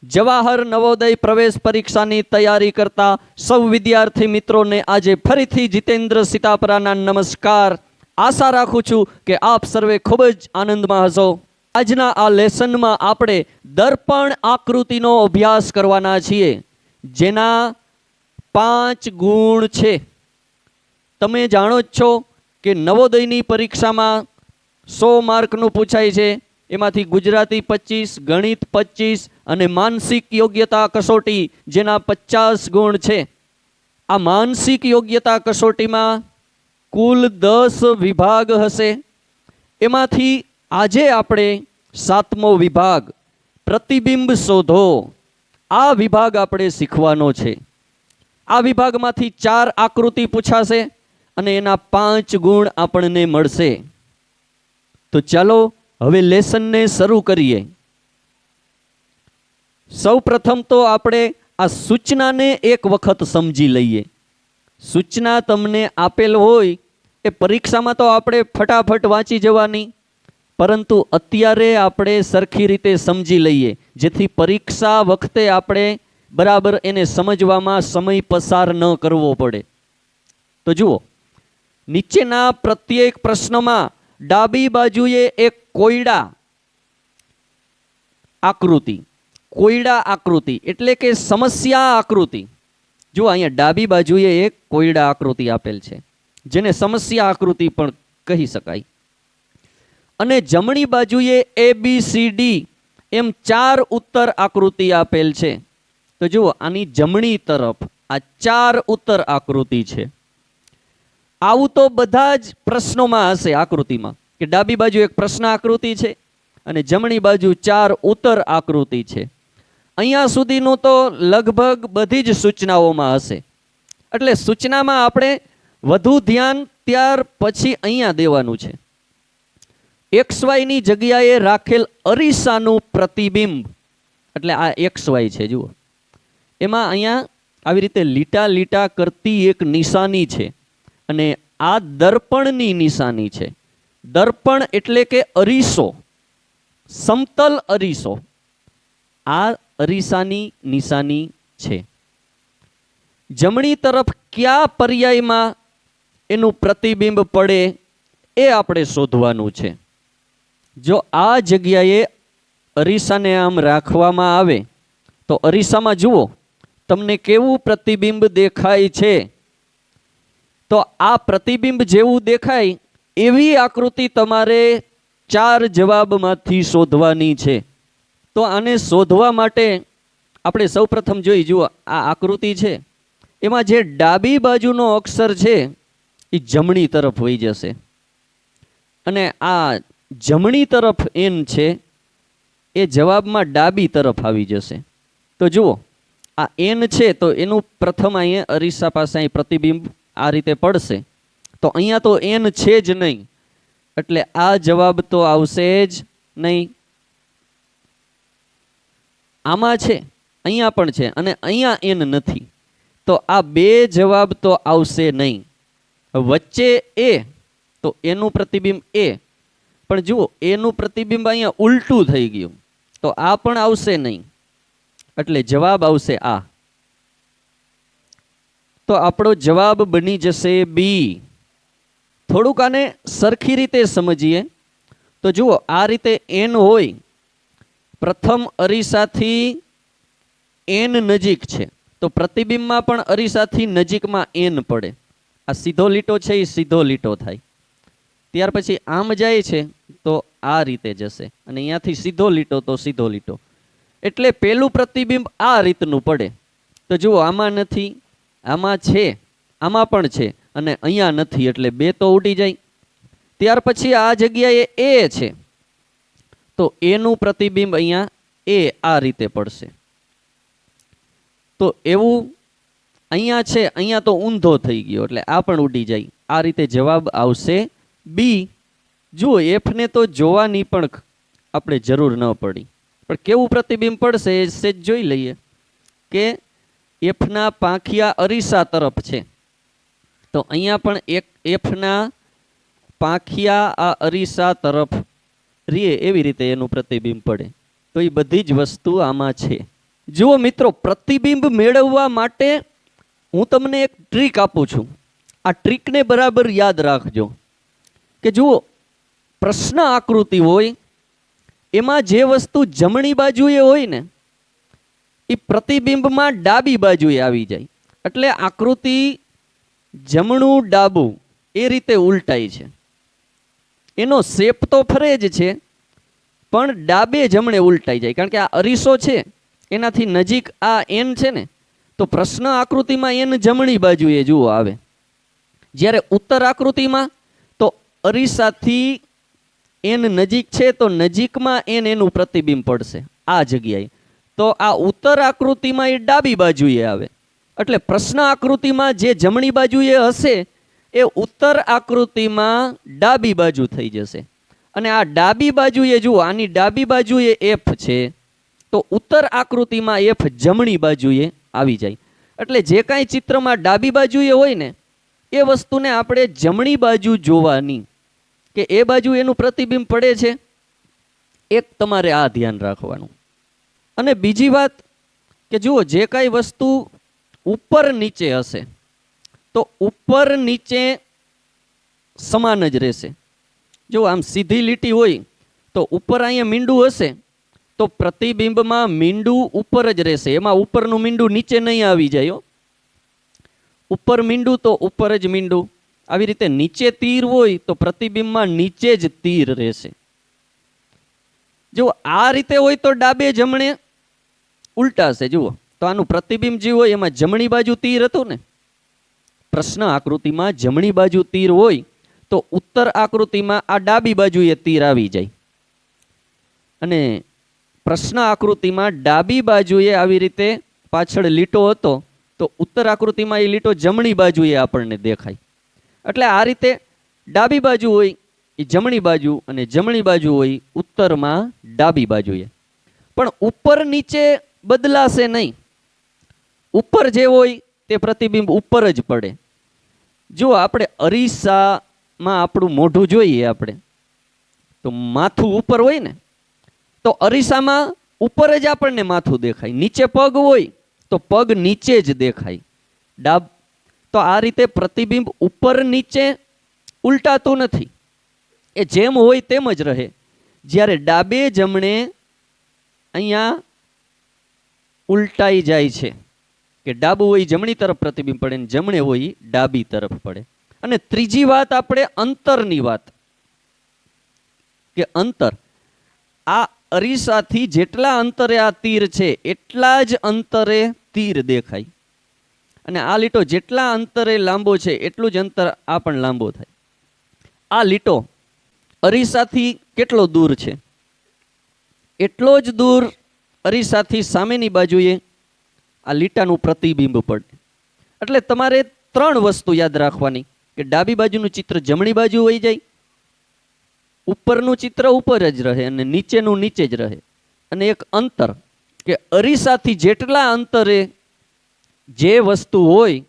જવાહર નવોદય પ્રવેશ પરીક્ષાની તૈયારી કરતા સૌ વિદ્યાર્થી મિત્રોને આજે ફરીથી જીતેન્દ્ર સીતાપરાના નમસ્કાર। આશા રાખું છું કે આપ સર્વે ખૂબ જ આનંદમાં હશો। આજના આ લેસનમાં આપણે દર્પણ આકૃતિનો અભ્યાસ કરવાના છીએ, જેના 5 ગુણ છે। તમે જાણો જ છો કે નવોદયની પરીક્ષામાં 100 માર્કનું પૂછાય છે। એમાંથી ગુજરાતી 25, ગણિત 25 અને માનસિક યોગ્યતા કસોટી જેના 50 ગુણ છે। આ માનસિક યોગ્યતા કસોટીમાં કુલ 10 વિભાગ હશે। એમાંથી આજે આપણે 7મો વિભાગ પ્રતિબિંબ શોધો, આ વિભાગ આપણે શીખવાનો છે। આ વિભાગમાંથી 4 આકૃતિ પૂછાશે અને એના 5 ગુણ આપણને મળશે। તો ચાલો હવે લેસનને શરૂ કરીએ। સૌ પ્રથમ તો આપણે આ સૂચનાને એક વખત સમજી લઈએ। સૂચના તમને આપેલ હોય એ પરીક્ષામાં તો આપણે ફટાફટ વાંચી જવાની, પરંતુ અત્યારે આપણે સરખી રીતે સમજી લઈએ, જેથી પરીક્ષા વખતે આપણે બરાબર એને સમજવામાં સમય પસાર ન કરવો પડે। તો જુઓ, નીચેના પ્રત્યેક પ્રશ્નમાં ડાબી બાજુએ એક કોયડા આકૃતિ, કોયડા આકૃતિ એટલે કે સમસ્યા આકૃતિ, જો અહીંયા ડાબી બાજુએ એક કોયડા આકૃતિ આપેલ છે, જેને સમસ્યા આકૃતિ પણ કહી શકાય। અને જમણી બાજુએ ABCD એમ 4 ઉત્તર આકૃતિ આપેલ છે। તો જુઓ, આની જમણી તરફ આ 4 ઉત્તર આકૃતિ છે। આવું તો બધા જ પ્રશ્નોમાં હશે આકૃતિમાં, કે ડાબી બાજુ એક પ્રશ્ન આકૃતિ છે અને જમણી બાજુ 4 ઉત્તર આકૃતિ છે। અહીંયા સુધીનું તો લગભગ બધી જ સૂચનાઓમાં હશે, એટલે સૂચનામાં આપણે વધુ ધ્યાન ત્યાર પછી અહીંયા દેવાનું છે। XY ની જગ્યાએ રાખેલ અરીસાનું પ્રતિબિંબ, એટલે આ XY છે, જુઓ એમાં અહીંયા આવી રીતે લીટા લીટા કરતી એક નિશાની છે અને આ દર્પણની નિશાની છે। દર્પણ એટલે કે અરીસો, સમતલ અરીસો, આ અરીસાની નિશાની છે। જમણી તરફ કયા પર્યાયમાં એનું પ્રતિબિંબ પડે એ આપણે શોધવાનું છે। જો આ જગ્યાએ અરીસાને આમ રાખવામાં આવે તો અરીસામાં જુઓ તમને કેવું પ્રતિબિંબ દેખાય છે। તો આ પ્રતિબિંબ જેવું દેખાય એવી આકૃતિ તમારે 4 જવાબમાંથી શોધવાની છે। તો આને શોધવા માટે આપણે સૌપ્રથમ જોઈ, જુઓ આ આકૃતિ છે, એમાં જે ડાબી બાજુનો અક્ષર છે એ જમણી તરફ વહી જશે અને આ જમણી તરફ N છે એ જવાબમાં ડાબી તરફ આવી જશે। તો જુઓ આ N છે તો એનું પ્રથમ અહીંયા અરીસા પાસે અહીં પ્રતિબિંબ આ રીતે પડશે, તો અહીંયા તો N છે જ નહીં, એટલે આ જવાબ તો આવશે જ નહીં। આમાં છે, અહીંયા પણ છે અને અહીંયા N નથી, તો આ 2 જવાબ તો આવશે નહીં। વચ્ચે A, તો એનું પ્રતિબિંબ A, પણ જુઓ એનું પ્રતિબિંબ અહીંયા ઉલટું થઈ ગયું, તો આ પણ આવશે નહીં, એટલે જવાબ આવશે આ। તો આપણો જવાબ બની જશે B। થોડુંક આને સરખી રીતે સમજીએ તો જુઓ આ રીતે N હોય, પ્રથમ અરીસાથી N નજીક છે તો પ્રતિબિંબમાં પણ અરીસાથી નજીકમાં N પડે। આ સીધો લીટો છે એ સીધો લીટો થાય, ત્યાર પછી આમ જાય છે તો આ રીતે જશે અને અહીંયાથી સીધો લીટો તો સીધો લીટો, એટલે પેલું પ્રતિબિંબ આ રીતનું પડે। તો જુઓ આમાં નથી, આમાં છે, આમાં પણ છે અને અહીંયા નથી, એટલે 2 તો ઉડી જાય। ત્યાર પછી આ જગ્યાએ A છે તો એનું પ્રતિબિંબ અહીંયા A આ રીતે પડશે। તો એવું અહીંયા છે, અહીંયા તો ઊંધો થઈ ગયો એટલે આ પણ ઉડી જાય, આ રીતે જવાબ આવશે B। જુઓ F ને તો જોવાની પણ આપણે જરૂર ન પડી, પણ કેવું પ્રતિબિંબ પડશે એ સેજ જોઈ લઈએ કે F ના પાંખિયા અરીસા તરફ છે, તો અહીંયા પણ એક F ના પાંખિયા આ અરીસા તરફ રીએ એવી રીતે એનું પ્રતિબિંબ પડે। તો એ બધી જ વસ્તુ આમાં છે। જુઓ મિત્રો, પ્રતિબિંબ મેળવવા માટે હું તમને એક ટ્રીક આપું છું. આ ટ્રીકને બરાબર યાદ રાખજો કે જુઓ, પ્રશ્ન આકૃતિ હોય એમાં જે વસ્તુ જમણી બાજુએ હોય ને એ પ્રતિબિંબમાં ડાબી બાજુએ આવી જાય. એટલે આકૃતિ જમણું ડાબું એ રીતે ઉલટાય છે. એનો શેપ તો ફરે જ છે પણ ડાબે જમણે ઉલટાઈ જાય. કારણ કે આ અરીસો છે એનાથી નજીક આ એન છે ને, તો પ્રશ્ન આકૃતિમાં એન જમણી બાજુએ જુઓ આવે. જ્યારે ઉત્તર આકૃતિમાં તો અરીસાથી એન નજીક છે તો નજીકમાં એનું પ્રતિબિંબ પડશે આ જગ્યાએ. તો આ ઉત્તર આકૃતિમાં એ ડાબી બાજુએ આવે. એટલે પ્રશ્ન આકૃતિમાં જે જમણી બાજુએ હશે એ ઉત્તર આકૃતિમાં ડાબી બાજુ થઈ જશે. અને આ ડાબી બાજુએ જુઓ, આની ડાબી બાજુએ એફ છે તો ઉત્તર આકૃતિમાં એફ જમણી બાજુએ આવી જાય. એટલે જે કાંઈ ચિત્રમાં ડાબી બાજુએ હોય ને એ વસ્તુને આપણે જમણી બાજુ જોવાની, કે એ બાજુ એનું પ્રતિબિંબ પડે છે. એક તમારે આ ધ્યાન રાખવાનું. અને બીજી વાત કે જુઓ, જે કાંઈ વસ્તુ ઉપર નીચે હશે તો ઉપર નીચે સમાન જ રહેશે. જો આમ સીધી લીટી હોય તો ઉપર અહીંયા મીંડું હશે તો પ્રતિબિંબમાં મીંડું ઉપર જ રહેશે. એમાં ઉપરનું મીંડું નીચે નહીં આવી જાય. ઉપર મીંડું તો ઉપર જ મીંડું. આવી રીતે નીચે તીર હોય તો પ્રતિબિંબમાં નીચે જ તીર રહેશે. જો આ રીતે હોય તો ડાબે જમણે ઉલટાશે. જુઓ તો આનું પ્રતિબિંબ જે હોય એમાં જમણી બાજુ તીર હતું ને, પ્રશ્ન આકૃતિમાં જમણી બાજુ તીર હોય તો ઉત્તર આકૃતિમાં આ ડાબી બાજુએ તીર આવી જાય. અને પ્રશ્ન આકૃતિમાં ડાબી બાજુએ આવી રીતે પાછળ લીટો હતો તો ઉત્તર આકૃતિમાં એ લીટો જમણી બાજુએ આપણને દેખાય. એટલે આ રીતે ડાબી બાજુ હોય એ જમણી બાજુ અને જમણી બાજુ હોય ઉત્તરમાં ડાબી બાજુએ. પણ ઉપર નીચે બદલાશે નહીં. ઉપર જે હોય તે પ્રતિબિંબ ઉપર જ પડે. જો આપણે અરીસામાં આપણું મોઢું જોઈએ આપણે તો માથું ઉપર હોય ને, તો અરીસામાં ઉપર જ આપણને માથું દેખાય. નીચે પગ હોય તો પગ નીચે જ દેખાય. તો આ રીતે પ્રતિબિંબ ઉપર નીચે ઉલટાતું નથી, એ જેમ હોય તેમ જ રહે. જ્યારે ડાબે જમણે અહીંયા ઉલટાઈ જાય છે કે ડાબું હોય જમણી તરફ પ્રતિબિંબ પડે ને જમણે હોય ડાબી તરફ પડે. અને ત્રીજી વાત આપણે અંતરની વાત, કે અંતર, આ અરીસાથી જેટલા અંતરે આ તીર છે એટલા જ અંતરે તીર દેખાય. અને આ લીટો જેટલા અંતરે લાંબો છે એટલું જ અંતર આ પણ લાંબો થાય. આ લીટો અરીસાથી કેટલો દૂર છે એટલો જ દૂર અરીસાથી સામેની બાજુએ આ લીટાનું પ્રતિબિંબ પડે. એટલે તમારે ત્રણ વસ્તુ યાદ રાખવાની, કે ડાબી બાજુનું ચિત્ર જમણી બાજુ વહી જાય, ઉપરનું ચિત્ર ઉપર જ રહે અને નીચેનું નીચે જ રહે. અને એક અંતર, કે અરીસાથી જેટલા અંતરે જે વસ્તુ હોય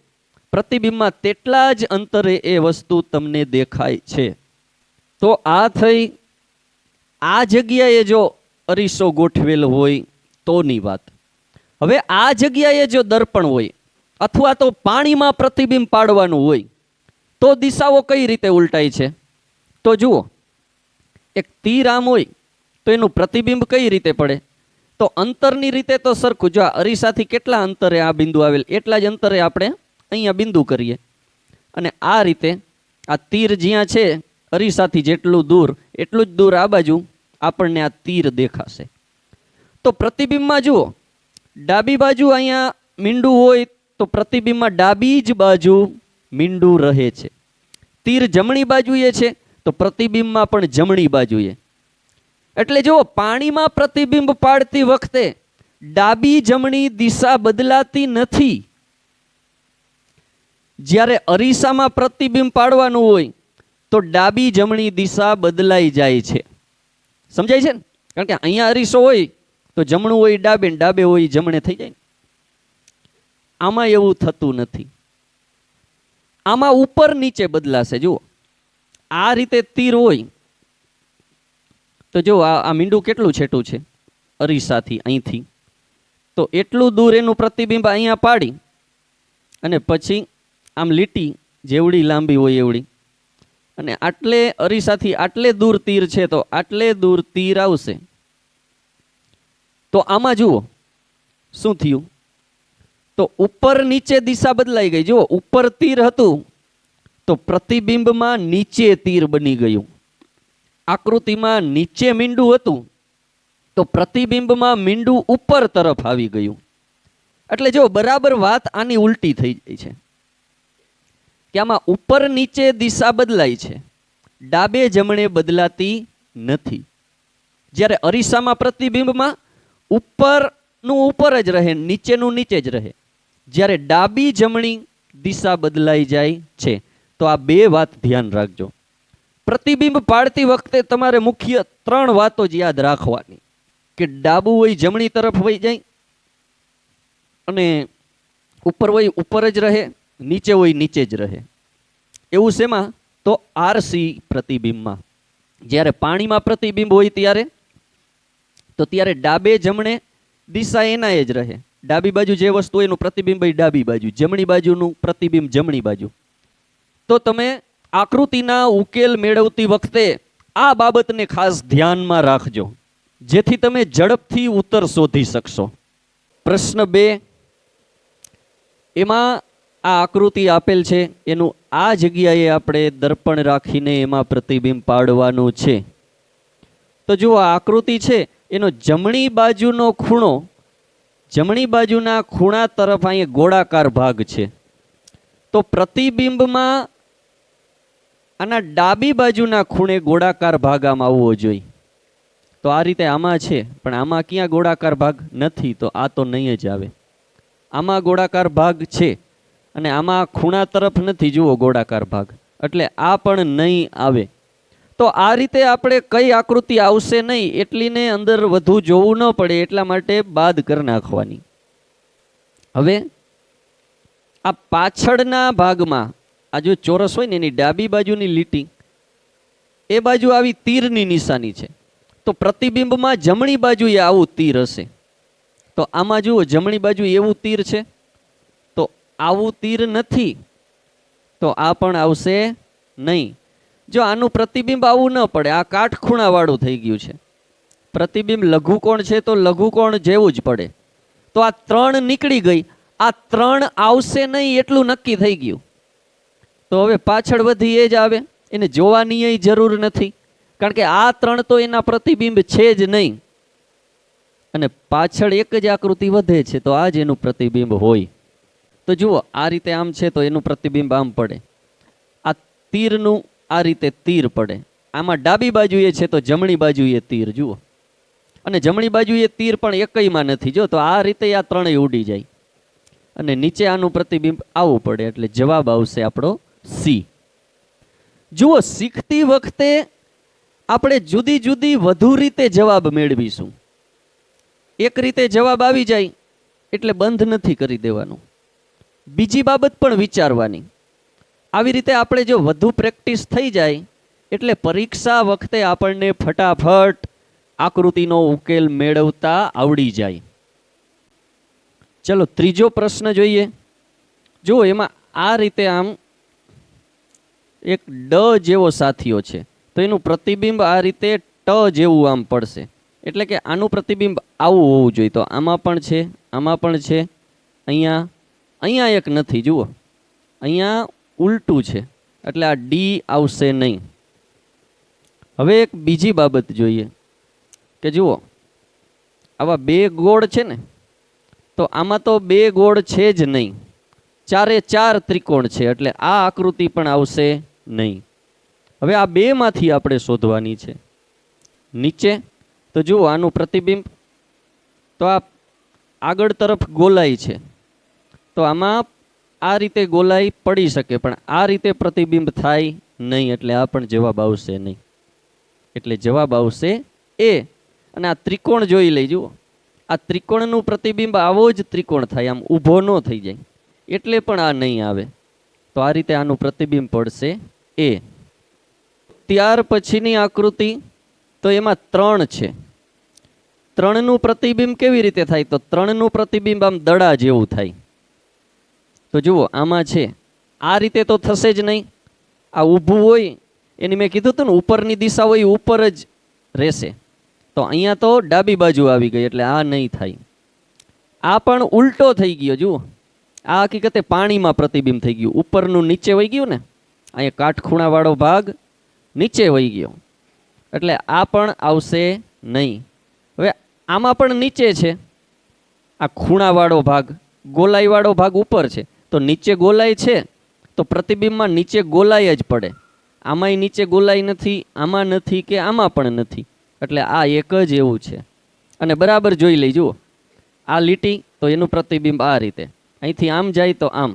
પ્રતિબિંબમાં તેટલા જ અંતરે એ વસ્તુ તમને દેખાય છે. તો આ થઈ આ જગ્યાએ જો અરીસો ગોઠવેલ હોય તોની વાત. હવે આ જગ્યાએ જો દર્પણ હોય અથવા તો પાણીમાં પ્રતિબિંબ પાડવાનું હોય તો દિશાઓ કઈ રીતે ઉલટાય છે? તો જુઓ, એક તીર આમ હોય તો એનું પ્રતિબિંબ કઈ રીતે પડે? તો અંતરની રીતે તો સરખું. જો અરીસાથી કેટલા અંતરે આ બિંદુ આવેલ એટલા જ અંતરે આપણે અહીંયા બિંદુ કરીએ. અને આ રીતે આ તીર જ્યાં છે અરીસાથી જેટલું દૂર એટલું જ દૂર આ બાજુ આપણને આ તીર દેખાશે. તો પ્રતિબિંબમાં જુઓ, ડાબી બાજુ અહીંયા મીંડું હોય તો પ્રતિબિંબમાં ડાબી જ બાજુ મીંડું રહે છે. તીર જમણી બાજુએ છે તો પ્રતિબિંબમાં પણ જમણી બાજુએ. એટલે જુઓ, પાણીમાં પ્રતિબિંબ પાડતી વખતે ડાબી જમણી દિશા બદલાતી નથી. જ્યારે અરીસામાં પ્રતિબિંબ પાડવાનું હોય તો ડાબી જમણી દિશા બદલાઈ જાય છે. સમજાય છે ને? કારણ કે અહીંયા અરીસો હોય તો જમણું હોય ડાબે, ડાબે હોય જમણે થઈ જાય. આમાં એવું થતું નથી. આમાં ઉપર નીચે બદલાશે. જુઓ, આ રીતે તીર હોય તો જો આ મીંડું કેટલું છેટું છે અરીસાથી, અહીંથી તો એટલું દૂર એનું પ્રતિબિંબ અહીંયા પાડી અને પછી આમ લીટી જેવડી લાંબી હોય એવડી, અને આટલે અરીસાથી આટલે દૂર તીર છે તો આટલે દૂર તીર આવશે. તો આમાં જુઓ શું થયું, તો ઉપર નીચે દિશા બદલાઈ ગઈ. જુઓ ઉપર તીર હતું તો પ્રતિબિંબમાં નીચે તીર બની ગયું. આકૃતિમાં નીચે મીંડું હતું તો પ્રતિબિંબમાં મીંડું ઉપર તરફ આવી ગયું. એટલે જો બરાબર વાત આની ઉલટી થઈ જાય છે કે આમાં ઉપર નીચે દિશા બદલાય છે, ડાબે જમણે બદલાતી નથી. જ્યારે અરીસામાં પ્રતિબિંબમાં ઉપરનું ઉપર જ રહે, નીચેનું નીચે જ રહે. જ્યારે ડાબી જમણી દિશા બદલાઈ જાય છે. તો આ બે વાત ધ્યાન રાખજો. પ્રતિબિંબ પાડતી વખતે તમારે મુખ્ય 3 વાતો જ યાદ રાખવાની, કે ડાબું હોય જમણી તરફ વહી જાય, અને ઉપર હોય ઉપર જ રહે, નીચે હોય નીચે જ રહે. એવું શેમાં? તો આરસી પ્રતિબિંબમાં. જ્યારે પાણીમાં પ્રતિબિંબ હોય ત્યારે ડાબે જમણે દિશા એના જ રહે. ડાબી બાજુ જે વસ્તુ હોય એનું પ્રતિબિંબ હોય ડાબી બાજુ, જમણી બાજુનું પ્રતિબિંબ જમણી બાજુ. તો તમે આકૃતિના ઉકેલ મેળવતી વખતે આ બાબતને ખાસ ધ્યાનમાં રાખજો, જેથી તમે ઝડપથી ઉત્તર શોધી શકશો. પ્રશ્ન 2, એમાં આ આકૃતિ આપેલ છે, એનું આ જગ્યાએ આપણે દર્પણ રાખીને એમાં પ્રતિબિંબ પાડવાનું છે. તો જુઓ આ આકૃતિ છે એનો જમણી બાજુનો ખૂણો, જમણી બાજુના ખૂણા તરફ અહીંયા ગોળાકાર ભાગ છે. તો પ્રતિબિંબમાં આના ડાબી બાજુના ખૂણે ગોળાકાર ભાગ આમ આવવો જોઈએ. તો આ રીતે આમાં છે, પણ આમાં ક્યાં ગોળાકાર ભાગ નથી, તો આ તો નહીં જ આવે. આમાં ગોળાકાર ભાગ છે અને આમાં ખૂણા તરફ નથી, જુઓ ગોળાકાર ભાગ, એટલે આ પણ નહીં આવે. તો આ રીતે આપણે કઈ આકૃતિ આવશે નહીં એટલીને અંદર વધુ જોવું ન પડે એટલા માટે બાદ કરી નાખવાની. હવે આ પાછળના ભાગમાં આ જો ચોરસ હોય ને એની ડાબી બાજુની લીટી એ બાજુ આવી તીરની નિશાની છે. તો પ્રતિબિંબમાં જમણી બાજુએ આવું તીર હશે. તો આમાં જુઓ જમણી બાજુ એવું તીર છે, તો આવું તીર નથી, તો આ પણ આવશે નહીં. જો આનું પ્રતિબિંબ આવું ન પડે, આ કાટખૂણા વાળું થઈ ગયું છે. પ્રતિબિંબ લઘુકોણ છે તો લઘુકોણ જેવું જ પડે. તો આ 3 નીકળી ગઈ, આ 3 આવશે નહીં એટલું નક્કી થઈ ગયું. તો હવે પાછળ વધી એ જ આવે, એને જોવાની જરૂર નથી, કારણ કે આ 3 તો એના પ્રતિબિંબ છે જ નહીં, અને પાછળ એક જ આકૃતિ વધે છે તો આ જ એનું પ્રતિબિંબ હોય. તો જુઓ આ રીતે આમ છે તો એનું પ્રતિબિંબ આમ પડે, આ તીરનું આ રીતે તીર પડે. આમાં ડાબી બાજુએ છે તો જમણી બાજુએ તીર જુઓ, અને જમણી બાજુએ તીર પણ એકયમાં નથી. જો તો આ રીતે આ 3 ઉડી જાય, અને નીચે આનું પ્રતિબિંબ આવવું પડે, એટલે જવાબ આવશે આપણો સી. જુઓ શીખતી વખતે આપણે જુદી જુદી વધુ રીતે જવાબ મેળવીશું. એક રીતે જવાબ આવી જાય એટલે બંધ નથી કરી દેવાનું, બીજી બાબત પણ વિચારવાની. આવી રીતે આપણે જો વધુ પ્રેક્ટિસ થઈ જાય એટલે પરીક્ષા વખતે આપણને ફટાફટ આકૃતિનો ઉકેલ મેળવતા આવડી જાય. ચલો ત્રીજો પ્રશ્ન જોઈએ. જો એમાં આ રીતે આમ એક ડ જેવો સાથીઓ છે, તો એનું પ્રતિબિંબ આ રીતે ટ જેવું આમ પડશે, એટલે કે આનું પ્રતિબિંબ આવું હોવું જોઈએ. તો આમાં પણ છે, આમાં પણ છે, અહીંયા એક નથી, જુઓ અહીંયા ઉલટું છે, એટલે આ ડી આવશે નહીં. હવે એક બીજી બાબત જોઈએ કે જુઓ આવા 2 ગોળ છે ને, તો આમાં તો 2 ગોળ છે જ નહીં, 4 ત્રિકોણ છે, એટલે આ આકૃતિ પણ આવશે નહીં. હવે આ 2 માંથી આપણે શોધવાની છે. નીચે તો જુઓ આનું પ્રતિબિંબ તો આ આગળ તરફ ગોલાઈ છે, તો આમાં આ રીતે ગોલાઈ પડી શકે, પણ આ રીતે પ્રતિબિંબ થાય નહીં, એટલે આ પણ જવાબ આવશે નહીં. એટલે જવાબ આવશે એ. અને આ ત્રિકોણ જોઈ લઈ, જુઓ આ ત્રિકોણનું પ્રતિબિંબ આવો જ ત્રિકોણ થાય, આમ ઊભો ન થઈ જાય, એટલે પણ આ નહીં આવે. તો આ રીતે આનું પ્રતિબિંબ પડશે એ. ત્યાર પછીની આકૃતિ તો એમાં 3 છે. ત્રણનું પ્રતિબિંબ કેવી રીતે થાય? તો ત્રણનું પ્રતિબિંબ આમ દડા જેવું થાય. તો જુઓ આમાં છે, આ રીતે તો થશે જ નહીં. આ ઊભું હોય એની મેં કીધું હતું ને ઉપરની દિશા હોય ઉપર જ રહેશે. તો અહીંયા તો ડાબી બાજુ આવી ગઈ એટલે આ નહીં થાય. આ પણ ઉલટો થઈ ગયો. જુઓ આ હકીકતે પાણીમાં પ્રતિબિંબ થઈ ગયું. ઉપરનું નીચે વહી ગયું ને, અહીંયા કાટખૂણાવાળો ભાગ નીચે વહી ગયો એટલે આ પણ આવશે નહીં. હવે આમાં પણ નીચે છે, આ ખૂણાવાળો ભાગ, ગોલાઈવાળો ભાગ ઉપર છે. તો નીચે ગોલાઈ છે તો પ્રતિબિંબમાં નીચે ગોલાઈ જ પડે. આમાંય નીચે ગોલાઈ નથી, આમાં નથી કે આમાં પણ નથી. એટલે આ એક જ એવું છે. અને બરાબર જોઈ લઈ. જુઓ આ લીટી તો એનું પ્રતિબિંબ આ રીતે, અહીંથી આમ જાય તો આમ,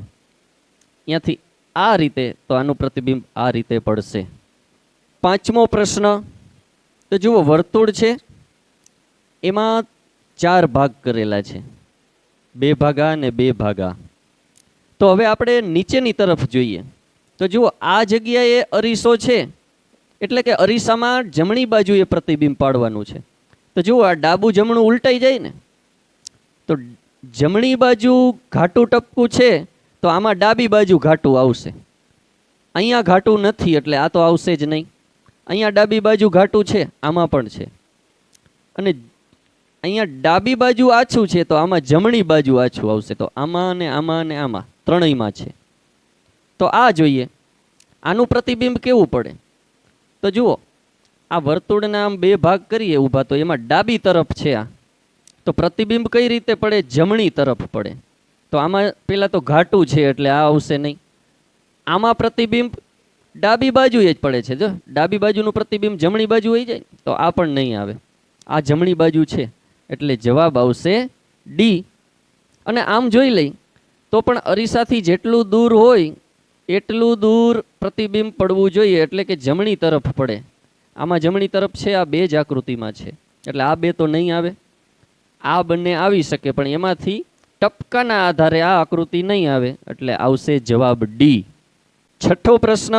અહીંયાથી આ રીતે તો આનું પ્રતિબિંબ આ રીતે પડશે. પાંચમો પ્રશ્ન. તો જુઓ વર્તુળ છે એમાં 4 ભાગ કરેલા છે, 2 ભાગા અને 2 ભાગા. તો હવે આપણે નીચેની તરફ જોઈએ. તો જુઓ આ જગ્યાએ અરીસો છે એટલે કે અરીસામાં જમણી બાજુએ પ્રતિબિંબ પાડવાનું છે. તો જુઓ આ ડાબું જમણું ઉલટાઈ જાય ને, તો જમણી બાજુ ઘાટું ટપકું છે તો આમાં ડાબી બાજુ ઘાટું આવશે. અહીંયા ઘાટું નથી એટલે આ તો આવશે જ નહીં. અહીંયા ડાબી બાજુ ઘાટું છે, આમાં પણ છે. અને અહીંયા ડાબી બાજુ આછું છે તો આમાં જમણી બાજુ આછું આવશે. તો આમાં અને આમાં અને આમાં ત્રણેયમાં છે. તો આ જોઈએ આનું પ્રતિબિંબ કેવું પડે. તો જુઓ આ વર્તુળના આમ 2 ભાગ કરીએ ઊભા, તો એમાં ડાબી તરફ છે આ, તો પ્રતિબિંબ કઈ રીતે પડે? જમણી તરફ પડે. તો આમાં પેલા તો ઘાટું છે એટલે આ આવશે નહીં. આમાં પ્રતિબિંબ ડાબી બાજુએ જ પડે છે. જો ડાબી બાજુનું પ્રતિબિંબ જમણી બાજુ હોઈ જાય તો આ પણ નહીં આવે. આ જમણી બાજુ છે એટલે જવાબ આવશે ડી. અને આમ જોઈ લઈ તો પણ અરીસાથી જેટલું દૂર હોય એટલું દૂર પ્રતિબિંબ પડવું જોઈએ, એટલે કે જમણી તરફ પડે. આમાં જમણી તરફ છે, આ 2 જ આકૃતિમાં છે એટલે આ 2 તો નહીં આવે. આ બંને આવી શકે પણ એમાંથી ટપકાના આધારે આ આકૃતિ નહીં આવે એટલે આવશે જવાબ ડી. છઠ્ઠો પ્રશ્ન.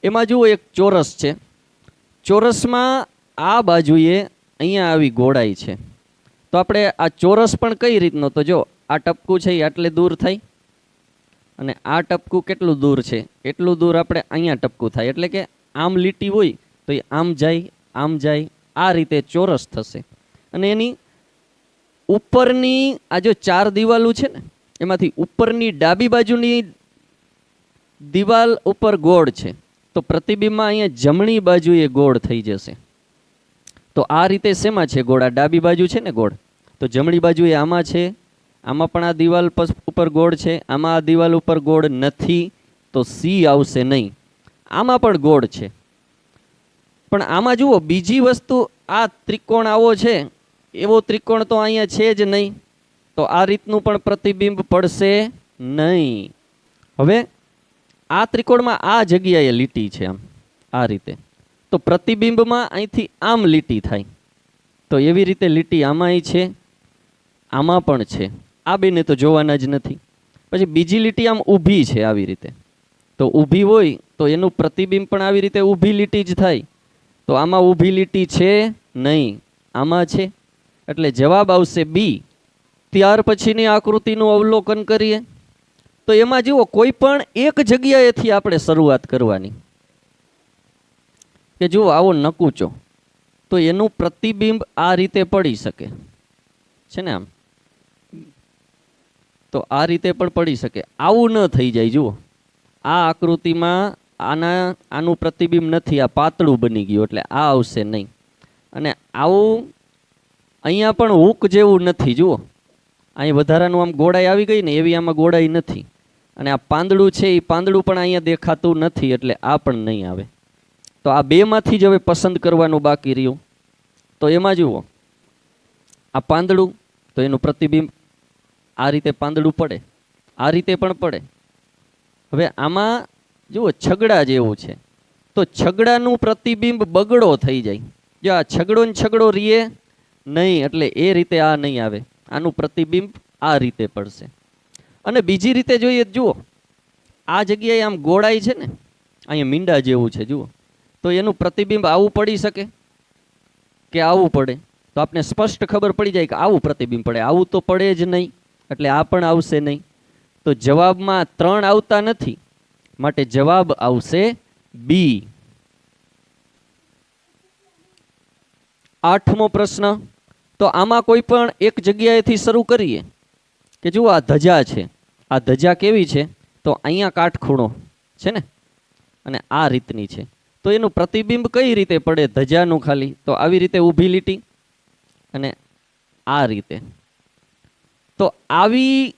એમાં જુઓ એક ચોરસ છે. ચોરસમાં આ બાજુએ અહીંયા આવી ગોળાઈ છે. તો આપણે આ ચોરસ પણ કઈ રીતનો? તો જો આ ટપકું છે એ આટલે દૂર થાય અને આ ટપકું કેટલું દૂર છે એટલું દૂર આપણે અહીંયા ટપકું થાય. એટલે કે આમ લીટી હોય તો એ આમ જાય આમ જાય, આ રીતે ચોરસ થશે. અને એની ઉપરની આ જો 4 દિવાલો છે ને એમાંથી ઉપરની ડાબી બાજુની દિવાલ ઉપર ગોળ છે તો પ્રતિબિંબમાં અહીંયા જમણી બાજુએ ગોળ થઈ જશે. તો આ રીતે શેમાં છે ગોળ? આ ડાબી બાજુ છે ને ગોળ, તો જમણી બાજુએ આમાં છે, આમાં પણ આ દિવાલ ઉપર ગોળ છે, આમાં આ દિવાલ ઉપર ગોળ નથી તો સી આવશે નહીં. આમાં પણ ગોળ છે પણ આમાં જુઓ બીજી વસ્તુ, આ ત્રિકોણ આવો છે એવો ત્રિકોણ તો અહીંયા છે જ નહીં, તો આ રીતનું પણ પ્રતિબિંબ પડશે નહીં. હવે આ ત્રિકોણમાં આ જગ્યાએ લીટી છે આમ આ રીતે, તો પ્રતિબિંબમાં અહીંથી આમ લીટી થાય. તો એવી રીતે લીટી આમાંય છે, આમાં પણ છે. આ બેને તો જોવાના જ નથી. પછી બીજી લીટી આમ ઊભી છે આવી રીતે, તો ઊભી હોય તો એનું પ્રતિબિંબ પણ આવી રીતે ઊભી લીટી જ થાય. તો આમાં ઊભી લીટી છે નહીં, આમાં છે એટલે જવાબ આવશે બી. ત્યાર પછીની આકૃતિનું અવલોકન કરીએ તો એમાં જુઓ કોઈ પણ એક જગ્યાએથી આપણે શરૂઆત કરવાની. કે જુઓ આવો નકુચો, તો એનું પ્રતિબિંબ આ રીતે પડી શકે છે ને આમ, તો આ રીતે પણ પડી શકે. આવું ન થઈ જાય. જુઓ આ આકૃતિમાં આનું પ્રતિબિંબ નથી, આ પાતળું બની ગયું એટલે આ આવશે નહીં. અને આવું અહીંયા પણ હૂક જેવું નથી. જુઓ અહીં વધારાનું આમ ગોળાઈ આવી ગઈ ને એવી આમાં ગોળાઈ નથી. અને આ પાંદડું છે એ પાંદડું પણ અહીંયા દેખાતું નથી એટલે આ પણ નહીં આવે. તો આ બેમાંથી જ હવે પસંદ કરવાનું બાકી રહ્યું. તો એમાં જુઓ આ પાંદડું, તો એનું પ્રતિબિંબ આ રીતે પાંદડું પડે, આ રીતે પણ પડે. હવે આમાં જુઓ છગડા જેવું છે, તો છગડાનું પ્રતિબિંબ બગડો થઈ જાય. જો આ છગડો ને છગડો રીએ નહીં એટલે એ રીતે આ નહીં આવે, આનું પ્રતિબિંબ આ રીતે પડશે. અને બીજી રીતે જોઈએ જુઓ આ જગ્યાએ આમ ગોળાઈ છે ને, અહીંયા મીંડા જેવું છે જુઓ, તો એનું પ્રતિબિંબ આવું પડી શકે કે આવું પડે? તો આપને સ્પષ્ટ ખબર પડી જાય કે આવું પ્રતિબિંબ પડે, આવું તો પડે જ નહીં, એટલે આ પણ આવશે નહીં. તો જવાબમાં 3 આવતા નથી, માટે જવાબ આવશે બી. 8મો પ્રશ્ન. તો આમાં કોઈ પણ એક જગ્યાએથી શરૂ કરીએ કે જુઓ આ ધજા છે, આ ધજા કેવી છે, તો અહીંયા કાટખૂણો છે ને, અને આ રીતની છે. તો એનું પ્રતિબિંબ કઈ રીતે પડે ધજાનું? ખાલી તો આવી રીતે ઊભી લીટી અને આ રીતે. તો આવી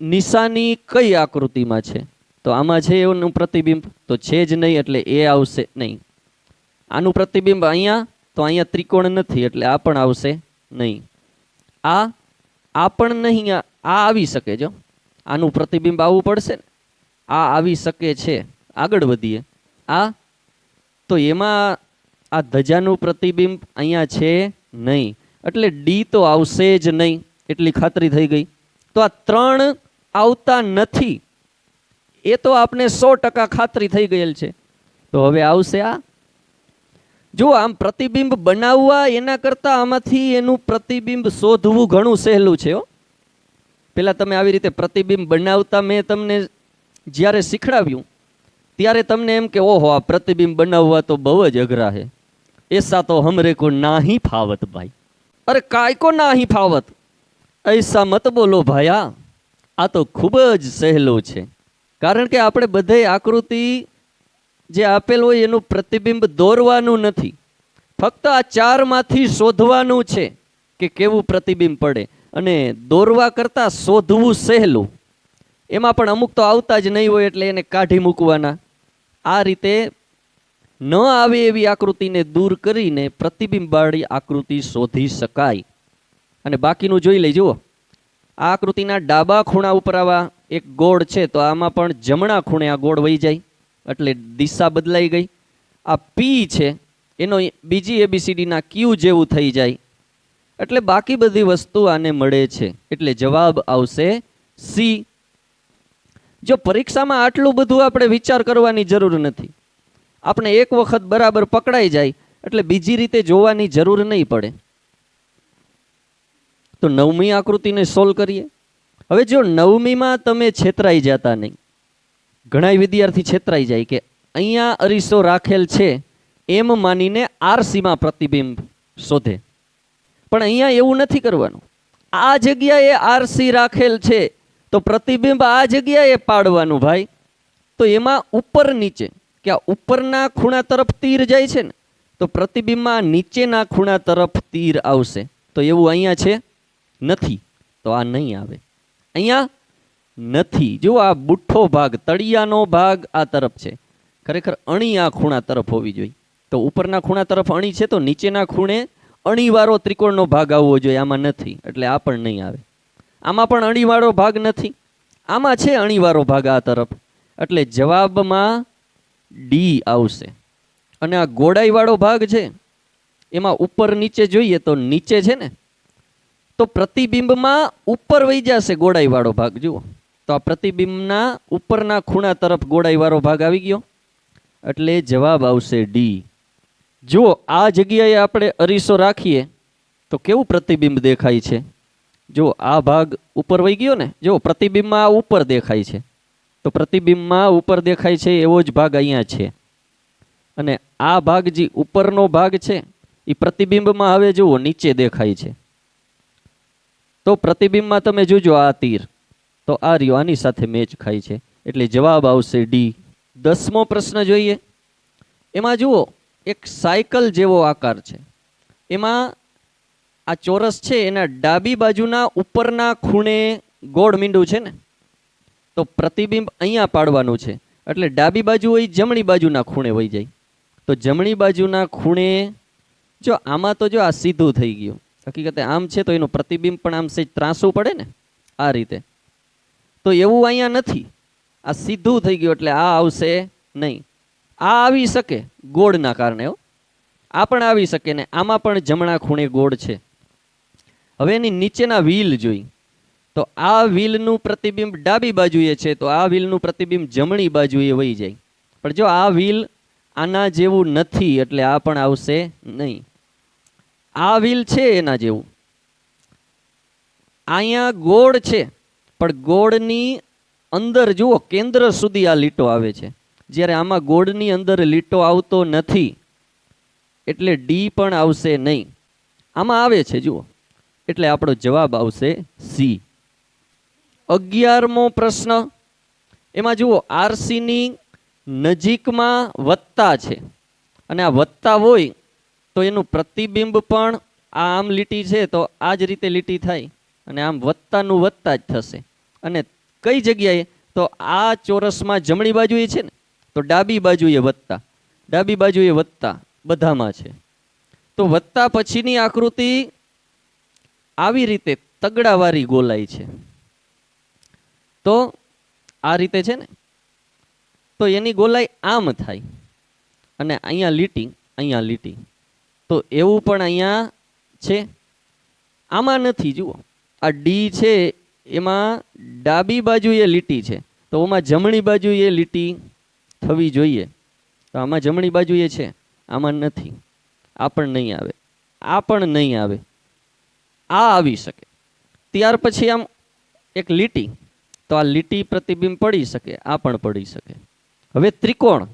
નિશાની કઈ આકૃતિમાં છે? તો આમાં છે એનું પ્રતિબિંબ તો છે જ નહીં, એટલે એ આવશે નહીં. આનું પ્રતિબિંબ અહીંયા, તો અહીંયા ત્રિકોણ નથી, એટલે આ પણ આવશે નહીં. આ પણ નહીં, આ આવી શકે. જો આનું પ્રતિબિંબ આવવું પડશે ને, આ આવી શકે છે. આગળ વધીએ. આ તો એમાં આ ધજાનું પ્રતિબિંબ અહીંયા છે નહીં, એટલે ડી તો આવશે જ નહીં, એટલી ખાતરી થઈ ગઈ. તો આ 3 આવતા નથી, એ તો આપણે 100% ખાતરી થઈ ગયેલ છે. તો હવે આવશે આ. જો આમ પ્રતિબિંબ બનાવવા એના કરતાં આમાંથી એનું પ્રતિબિંબ શોધવું ઘણું સહેલું છે. પેલા તમે આવી રીતે પ્રતિબિંબ બનાવતા મેં તમને જ્યારે શીખડાવ્યું ત્યારે તમને એમ કે ઓહો આ પ્રતિબિંબ બનાવવા તો બહુ જ અઘરા છે, એસા તો હમરે કો નાહી ફાવત ભાઈ. અરે કાય કો નાહી ફાવત, ऐसा मत बोलो भाया, આ તો ખૂબ જ સહેલું છે. કારણ કે આપણે બધે આકૃતિ જે આપેલ હોય એનું પ્રતિબિંબ દોરવાનું નથી, ફક્ત આ 4માંથી શોધવાનું છે કે કેવું પ્રતિબિંબ પડે. અને દોરવા કરતાં શોધવું સહેલું. એમાં પણ અમુક તો આવતા જ નહીં હોય, એટલે એને કાઢી મૂકવાના. આ રીતે ન આવે એવી આકૃતિને દૂર કરીને પ્રતિબિંબવાળી આકૃતિ શોધી શકાય. અને બાકીનું જોઈ લઈ. જુઓ આ આકૃતિના ડાબા ખૂણા ઉપર આવા એક ગોળ છે, તો આમાં પણ જમણા ખૂણે આ ગોળ વહી જાય, એટલે દિશા બદલાઈ ગઈ. આ પી છે એનો બીજી ABCDના ક્યુ જેવું થઈ જાય, એટલે બાકી બધી વસ્તુ આને મળે છે. એટલે જવાબ આવશે સી. જો પરીક્ષામાં આટલું બધું આપણે વિચાર કરવાની જરૂર નથી, આપણે એક વખત બરાબર પકડાઈ જાય એટલે બીજી રીતે જોવાની જરૂર નહીં પડે. તો 9મી આકૃતિને સોલ્વ કરીએ. હવે જો 9મીમાં તમે છેતરાઈ જતા નહીં, ઘણા વિદ્યાર્થી છેતરાઈ જાય કે અહીંયા અરીસો રાખેલ છે એમ માનીને RCમાં પ્રતિબિંબ શોધે, પણ અહીંયા એવું નથી કરવાનું. આ જગ્યાએ RC રાખેલ છે તો પ્રતિબિંબ આ જગ્યાએ પાડવાનું ભાઈ. તો એમાં ઉપર નીચે, કે આ ઉપરના ખૂણા તરફ તીર જાય છે ને, તો પ્રતિબિંબમાં નીચેના ખૂણા તરફ તીર આવશે. તો એવું અહીંયા છે નથી, તો આ નહીં આવે. અહીંયા નથી. જો આ બુઠ્ઠો ભાગ, તળિયાનો ભાગ આ તરફ છે, ખરેખર અણી આ ખૂણા તરફ હોવી જોઈએ. તો ઉપરના ખૂણા તરફ અણી છે, તો નીચેના ખૂણે અણીવાળો ત્રિકોણનો ભાગ આવવો જોઈએ. આમાં નથી, એટલે આ પણ નહીં આવે. આમાં પણ અણીવાળો ભાગ નથી, આમાં છે અણીવાળો ભાગ આ તરફ, એટલે જવાબમાં ડી આવશે. અને આ ગોળાઈવાળો ભાગ છે એમાં ઉપર નીચે જોઈએ તો નીચે છે ને, તો પ્રતિબિંબમાં ઉપર વહી જશે ગોળાઈવાળો ભાગ. જુઓ તો આ પ્રતિબિંબના ઉપરના ખૂણા તરફ ગોળાઈવાળો ભાગ આવી ગયો, એટલે જવાબ આવશે ડી. જુઓ આ જગ્યાએ આપણે અરીસો રાખીએ તો કેવું પ્રતિબિંબ દેખાય છે. જો આ ભાગ ઉપર વહી ગયો ને, જો પ્રતિબિંબમાં આ ઉપર દેખાય છે, તો પ્રતિબિંબમાં ઉપર દેખાય છે એવો જ ભાગ અહીંયા છે. અને આ ભાગ જે ઉપરનો ભાગ છે એ પ્રતિબિંબમાં હવે જુઓ નીચે દેખાય છે. તો પ્રતિબિંબમાં તમે જોજો આ તીર, તો આ રહ્યો આની સાથે મેચ ખાય છે, એટલે જવાબ આવશે ડી. 10મો પ્રશ્ન જોઈએ. એમાં જુઓ એક સાયકલ જેવો આકાર છે, એમાં આ ચોરસ છે એના ડાબી બાજુના ઉપરના ખૂણે ગોળ મીંડું છે ને, તો પ્રતિબિંબ અહીંયા પાડવાનું છે, એટલે ડાબી બાજુ હોય જમણી બાજુના ખૂણે વહી જાય. તો જમણી બાજુના ખૂણે જો આમાં તો જો આ સીધું થઈ ગયું, હકીકતે આમ છે તો એનું પ્રતિબિંબ પણ આમ સેજ ત્રાસું પડે ને આ રીતે, તો એવું અહીંયા નથી, આ સીધું થઈ ગયું, એટલે આ આવશે નહીં. આ આવી શકે ગોળના કારણે, આ પણ આવી શકે ને, આમાં પણ જમણા ખૂણે ગોળ છે. હવે એની નીચેના વ્હીલ જોઈ, તો આ વ્હીલનું પ્રતિબિંબ ડાબી બાજુએ છે, તો આ વ્હીલનું પ્રતિબિંબ જમણી બાજુએ વહી જાય. પણ જો આ વ્હીલ આના જેવું નથી, એટલે આ પણ આવશે નહીં. આ વ્હીલ છે એના જેવું. અહીંયા ગોળ છે, પણ ગોળની અંદર જુઓ કેન્દ્ર સુધી આ લીટો આવે છે, જ્યારે આમાં ગોળની અંદર લીટો આવતો નથી, એટલે ડી પણ આવશે નહીં. આમાં આવે છે જુઓ, એટલે આપણો જવાબ આવશે સી. 11મો પ્રશ્ન, એમાં જુઓ આરસીની નજીકમાં વત્તા છે, અને આ વત્તા હોય તો એનું પ્રતિબિંબ પણ આ આમ લીટી છે તો આ જ રીતે લીટી થાય, અને આમ વત્તાનું વત્તા જ થશે. અને કઈ જગ્યાએ? તો આ ચોરસમાં જમણી બાજુએ છે ને, તો ડાબી બાજુએ વત્તા, ડાબી બાજુએ વત્તા બધામાં છે. તો વત્તા પછીની આકૃતિ આવી રીતે તગડાવાળી ગોલાઈ છે. તો આ રીતે છે ને, તો એની ગોલાઈ આમ થાય, અને અહીંયા લીટી, અહીંયા લીટી. તો એવું પણ અહીંયા છે, આમાં નથી. જુઓ આ ડી છે, એમાં ડાબી બાજુએ લીટી છે, તો આમાં જમણી બાજુએ લીટી થવી જોઈએ. તો આમાં જમણી બાજુએ છે, આમાં નથી. આ પણ નહીં આવે, આ પણ નહીં આવે, આ આવી શકે. ત્યાર પછી આમ એક લીટી, તો આ લીટી પ્રતિબિંબ પડી શકે, આ પણ પડી શકે. હવે ત્રિકોણ,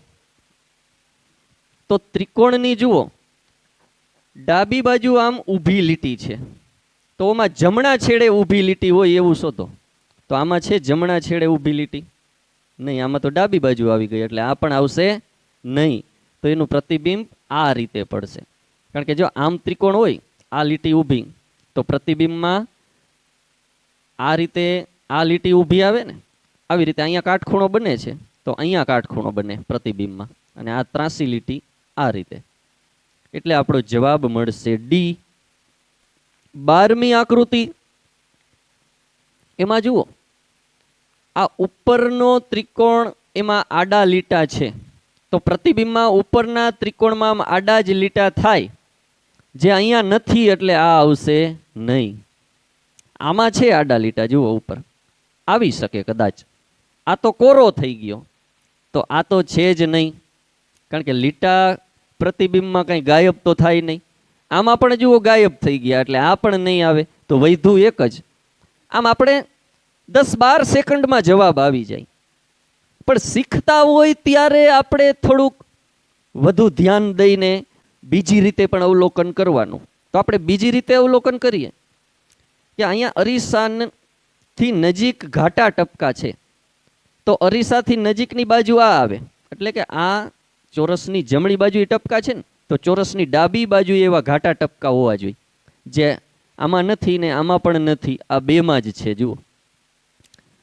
તો ત્રિકોણની જુઓ ડાબી બાજુ આમ ઊભી લીટી છે, તો આમાં જમણા છેડે ઊભી લીટી હોય એવું શોધો. તો આમાં છે જમણા છેડે ઊભી લીટી? નહીં, આમાં તો ડાબી બાજુ આવી ગઈ, એટલે આ પણ આવશે નહીં. તો એનું પ્રતિબિંબ આ રીતે પડશે. કારણ કે જો આમ ત્રિકોણ હોય, આ લીટી ઊભી, તો પ્રતિબિંબમાં આ રીતે આ લીટી ઊભી આવે ને, આવી રીતે અહીંયા કાટખૂણો બને છે, તો અહીંયા કાટખૂણો બને પ્રતિબિંબમાં, અને આ ત્રાસી લીટી આ રીતે. એટલે આપણો જવાબ મળશે ડી. 12મી આકૃતિ, એમાં જુઓ આ ઉપરનો ત્રિકોણ, એમાં આડા લીટા છે, તો પ્રતિબિંબમાં ઉપરના ત્રિકોણમાં આડા જ લીટા થાય, જે અહીંયા નથી, એટલે આ આવશે નહીં. આમાં છે આડા લીટા, જુઓ ઉપર આવી શકે કદાચ. આ તો કોરો થઈ ગયો, તો આ તો છે જ નહીં, કારણ કે લીટા પ્રતિબિંબમાં કંઈ ગાયબ તો થાય નહીં. આમાં પણ જુઓ ગાયબ થઈ ગયા, એટલે આ પણ નહીં આવે. તો વૈધું એક જ. આમ આપણે 10-12 સેકન્ડમાં જવાબ આવી જાય, પણ શીખતા હોય ત્યારે આપણે થોડુંક વધુ ધ્યાન દઈને બીજી રીતે પણ અવલોકન કરવાનું. તો આપણે બીજી રીતે અવલોકન કરીએ કે અહીંયા અરીસાથી નજીક ઘાટા ટપકા છે, તો અરીસાથી નજીકની બાજુ આ આવે, એટલે કે આ ચોરસની જમણી બાજુ ટપકા છે ને, તો ચોરસની ડાબી બાજુ એવા ઘાટા ટપકા હોવા જોઈએ, જે આમાં નથી ને આમાં પણ નથી, આ બેમાં જ છે. જુઓ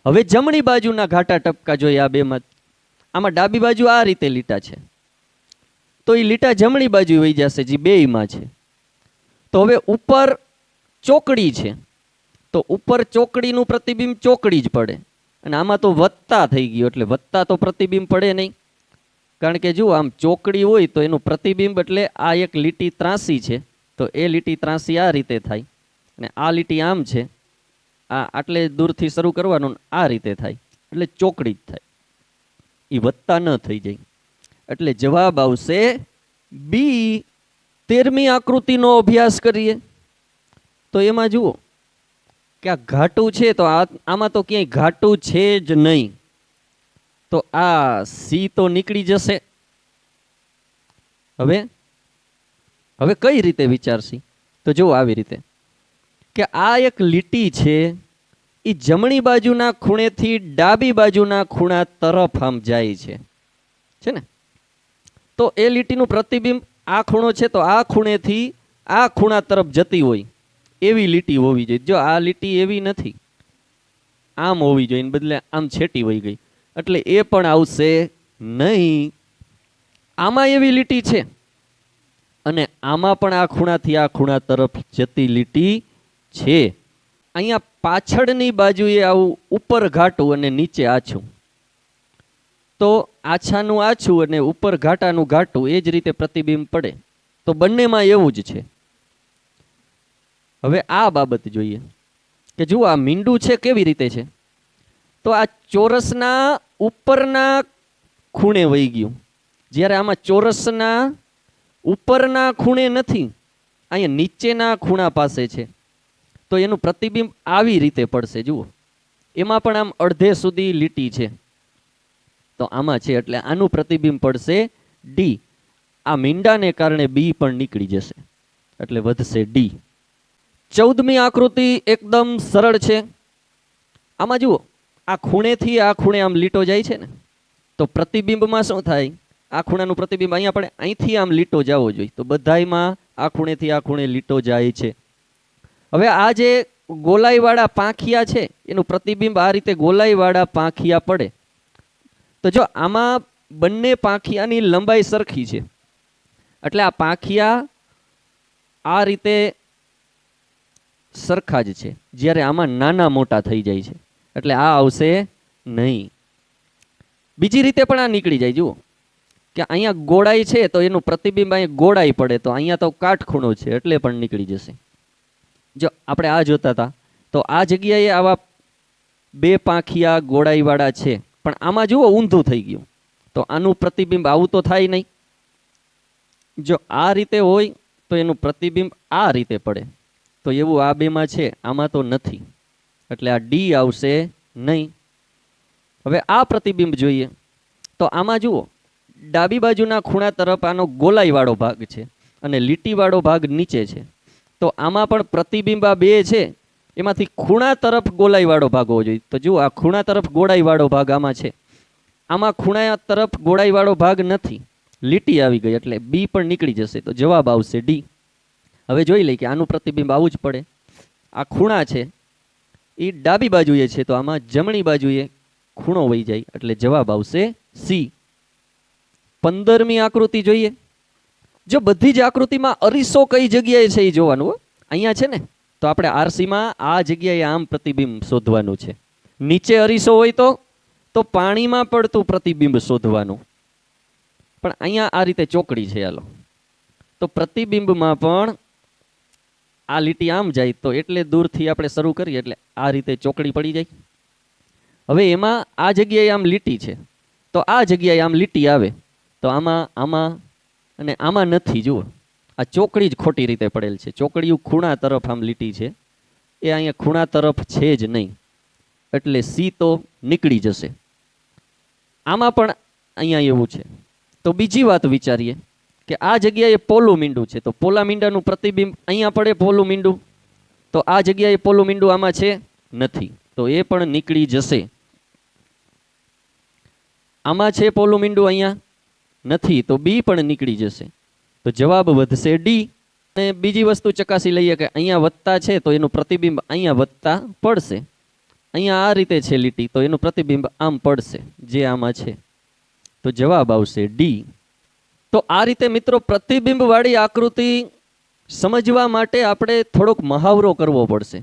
હવે જમણી બાજુના ઘાટા ટપકા જોઈએ આ બેમાં. આમાં ડાબી બાજુ આ રીતે લીટા છે, તો એ લીટા જમણી બાજુ વહી જશે, જે બેયમાં છે. તો હવે ઉપર ચોકડી છે, તો ઉપર ચોકડીનું પ્રતિબિંબ ચોકડી જ પડે, અને આમાં તો વત્તા થઈ ગયો, એટલે વત્તા તો પ્રતિબિંબ પડે નહીં. કારણ કે જુઓ આમ ચોકડી હોય તો એનું પ્રતિબિંબ, એટલે આ એક લીટી ત્રાસી છે, તો એ લીટી ત્રાસી આ રીતે થાય, અને આ લીટી આમ છે, આ આટલે દૂરથી શરૂ કરવાનું, આ રીતે થાય, એટલે ચોકડી જ થાય, એ વત્તા ન થઈ જાય. એટલે જવાબ આવશે બી. 13મી આકૃતિનો અભ્યાસ કરીએ, તો એમાં જુઓ કે આ ઘાટું છે, તો આમાં તો ક્યાંય ઘાટું છે જ નહીં, તો આ સી તો નીકળી જશે. હવે કઈ રીતે વિચારશી? તો જુઓ આવી રીતે કે આ એક લીટી છે, એ જમણી બાજુના ખૂણેથી ડાબી બાજુના ખૂણા તરફ આમ જાય છે ને, તો એ લીટીનું પ્રતિબિંબ આ ખૂણો છે, તો આ ખૂણેથી આ ખૂણા તરફ જતી હોય એવી લીટી હોવી જોઈએ. જો આ લીટી એવી નથી, આમ હોવી જોઈએ, બદલે આમ છેટી વહી ગઈ, એટલે એ પણ આવશે નહીં. આમાં એવી લીટી છે, અને આમાં પણ આ ખૂણાથી આ ખૂણા તરફ જતી લીટી છે. અહીંયા પાછળની બાજુએ આવું ઉપર ઘાટું અને નીચે આછું, તો આછાનું આછું અને ઉપર ઘાટાનું ઘાટું, એ જ રીતે પ્રતિબિંબ પડે. તો બંનેમાં એવું જ છે. હવે આ બાબત જોઈએ કે જુઓ આ મીંડું છે કેવી રીતે છે, તો આ ચોરસના ઉપરના ખૂણે વહી ગયું, જ્યારે આમાં ચોરસના ઉપરના ખૂણે નથી, અહીંયા નીચેના ખૂણા પાસે છે તો એનું પ્રતિબિંબ આવી રીતે પડશે. જુઓ, એમાં પણ આમ અડધે સુધી લીટી છે, તો આમાં છે એટલે આનું પ્રતિબિંબ પડશે ડી. આ મીંડાને કારણે બી પણ નીકળી જશે એટલે વધશે ડી. 14મી આકૃતિ એકદમ સરળ છે. આમાં જુઓ, આ ખૂણેથી આ ખૂણે આમ લીટો જાય છે ને, તો પ્રતિબિંબમાં શું થાય? આ ખૂણાનું પ્રતિબિંબ અહીંયા પડે, અહીંથી આમ લીટો જવો જોઈએ, તો બધાયમાં આ ખૂણેથી આ ખૂણે લીટો જાય છે. હવે આ જે ગોલાઈવાળા પાંખિયા છે એનું પ્રતિબિંબ આ રીતે ગોલાઈવાળા પાંખિયા પડે, તો જો આમાં બંને પાંખિયાની લંબાઈ સરખી છે એટલે આ પાંખિયા આ રીતે સરખા જ છે, જ્યારે આમાં નાના મોટા થઈ જાય છે એટલે આ આવશે નહીં. બીજી રીતે પણ આ નીકળી જાય. જુઓ કે અહીંયા ગોળાઈ છે તો એનું પ્રતિબિંબ અહીંયા ગોળાઈ પડે, તો અહીંયા તો કાટખૂણો છે એટલે પણ નીકળી જશે. જો આપણે આ જોતા હતા તો આ જગ્યાએ આવા બે પાંખિયા ગોળાઈવાળા છે, પણ આમાં જુઓ ઊંધું થઈ ગયું, તો આનું પ્રતિબિંબ આવું તો થાય નહીં. જો આ રીતે હોય તો એનું પ્રતિબિંબ આ રીતે પડે, તો એવું આ બેમાં છે, આમાં તો નથી એટલે આ ડી આવશે નહીં. હવે આ પ્રતિબિંબ જોઈએ તો આમાં જુઓ, ડાબી બાજુના ખૂણા તરફ આનો ગોલાઈવાળો ભાગ છે અને લીટીવાળો ભાગ નીચે છે, તો આમાં પણ પ્રતિબિંબ આ બે છે એમાંથી ખૂણા તરફ ગોલાઈવાળો ભાગ હોવો જોઈએ. તો જુઓ, આ ખૂણા તરફ ગોળાઈવાળો ભાગ આમાં છે, આમાં ખૂણા તરફ ગોળાઈવાળો ભાગ નથી, લીટી આવી ગઈ એટલે બી પણ નીકળી જશે, તો જવાબ આવશે ડી. હવે જોઈ લઈએ કે આનું પ્રતિબિંબ આવું જ પડે. આ ખૂણા છે એ ડાબી બાજુએ છે, તો આમાં જમણી બાજુએ ખૂણો વહી જાય એટલે જવાબ આવશે સી. 15મી આકૃતિ જોઈએ. જો બધી જ આકૃતિમાં અરીસો કઈ જગ્યાએ છે એ જોવાનું. અહીંયા છે ને, તો આપણે આરસીમાં આ જગ્યાએ આમ પ્રતિબિંબ શોધવાનું છે. નીચે અરીસો હોય તો પાણીમાં પડતું પ્રતિબિંબ શોધવાનું, પણ અહીંયા આ રીતે ચોકડી છે. હાલો, તો પ્રતિબિંબમાં પણ આ લીટી આમ જાય તો એટલે દૂરથી આપણે શરૂ કરીએ એટલે આ રીતે ચોકડી પડી જાય. હવે એમાં આ જગ્યાએ આમ લીટી છે તો આ જગ્યાએ આમ લીટી આવે, તો આમાં અને આમાં નથી. જુઓ, આ ચોકડી જ ખોટી રીતે પડેલ છે. ચોકડીયું ખૂણા તરફ આમ લીટી છે, એ અહીંયા ખૂણા તરફ છે જ નહીં એટલે સી તો નીકળી જશે. આમાં પણ અહીંયા એવું છે. તો બીજી વાત વિચારીએ કે આ જગ્યાએ પોલું મીંડું છે, તો પોલા મીંડાનું પ્રતિબિંબ અહીંયા પડે પોલું મીંડું, તો આ જગ્યાએ પોલું મીંડું આમાં છે નથી, તો એ પણ નીકળી જશે. આમાં છે પોલું મીંડું, અહીંયા નથી, તો બી પણ નીકળી જશે, તો જવાબ વધશે ડી. અને બીજી વસ્તુ ચકાસી લઈએ કે અહીંયા વત્તા છે તો એનું પ્રતિબિંબ અહીંયા વત્તા પડશે, અહીંયા આ રીતે છે લીટી તો એનું પ્રતિબિંબ આમ પડશે જે આમાં છે, તો જવાબ આવશે ડી. તો આ રીતે મિત્રો પ્રતિબિંબ વાળી આકૃતિ સમજવા માટે આપણે થોડોક મહાવરો કરવો પડશે.